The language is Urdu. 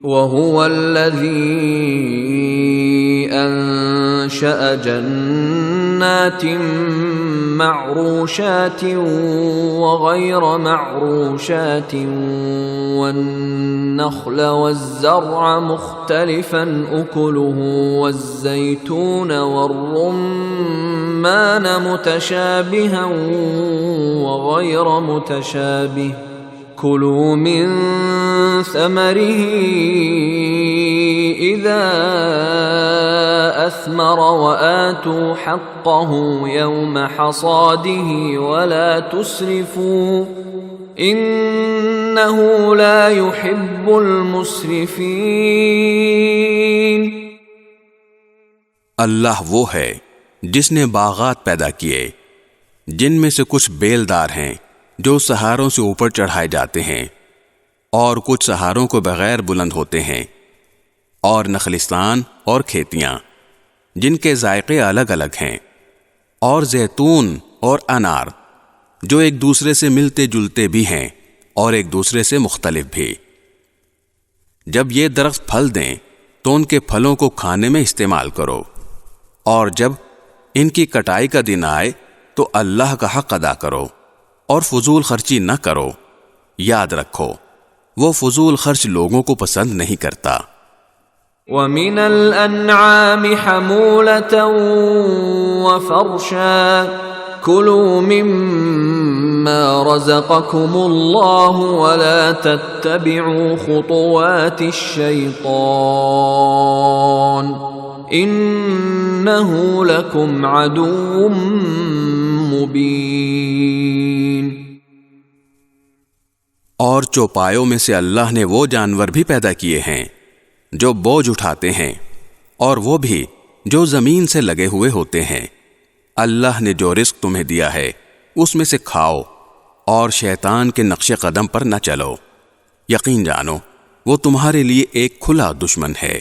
وَهُوَ الَّذِي أَنشَأَ جَنَّاتٍ مَّعْرُوشَاتٍ وَغَيْرَ مَعْرُوشَاتٍ وَالنَّخْلَ وَالزَّرْعَ مُخْتَلِفًا أُكُلُهُ وَالزَّيْتُونَ وَالرُّمَّانَ مُتَشَابِهًا وَغَيْرَ مُتَشَابِهٍ كُلُوا مِن ثَمَرِهِ إِذَا أَثْمَرَ وَآتُوا حَقَّهُ يَوْمَ حَصَادِهِ وَلَا تُسْرِفُوا إِنَّهُ لَا يُحِبُّ الْمُسْرِفِينَ۔ اللہ وہ ہے جس نے باغات پیدا کیے جن میں سے کچھ بیلدار ہیں جو سہاروں سے اوپر چڑھائے جاتے ہیں اور کچھ سہاروں کو بغیر بلند ہوتے ہیں، اور نخلستان اور کھیتیاں جن کے ذائقے الگ الگ ہیں، اور زیتون اور انار جو ایک دوسرے سے ملتے جلتے بھی ہیں اور ایک دوسرے سے مختلف بھی۔ جب یہ درخت پھل دیں تو ان کے پھلوں کو کھانے میں استعمال کرو، اور جب ان کی کٹائی کا دن آئے تو اللہ کا حق ادا کرو اور فضول خرچی نہ کرو۔ یاد رکھو وہ فضول خرچ لوگوں کو پسند نہیں کرتا۔ وَمِنَ الْأَنْعَامِ حَمُولَةً وَفَرْشًا كُلُوا مِمَّا رَزَقَكُمُ اللَّهُ وَلَا تَتَّبِعُوا خُطُوَاتِ الشَّيْطَانِ إِنَّهُ لَكُمْ عَدُوٌّ مُبِينٌ۔ اور چوپایوں میں سے اللہ نے وہ جانور بھی پیدا کیے ہیں جو بوجھ اٹھاتے ہیں، اور وہ بھی جو زمین سے لگے ہوئے ہوتے ہیں۔ اللہ نے جو رزق تمہیں دیا ہے اس میں سے کھاؤ، اور شیطان کے نقش قدم پر نہ چلو، یقین جانو وہ تمہارے لیے ایک کھلا دشمن ہے۔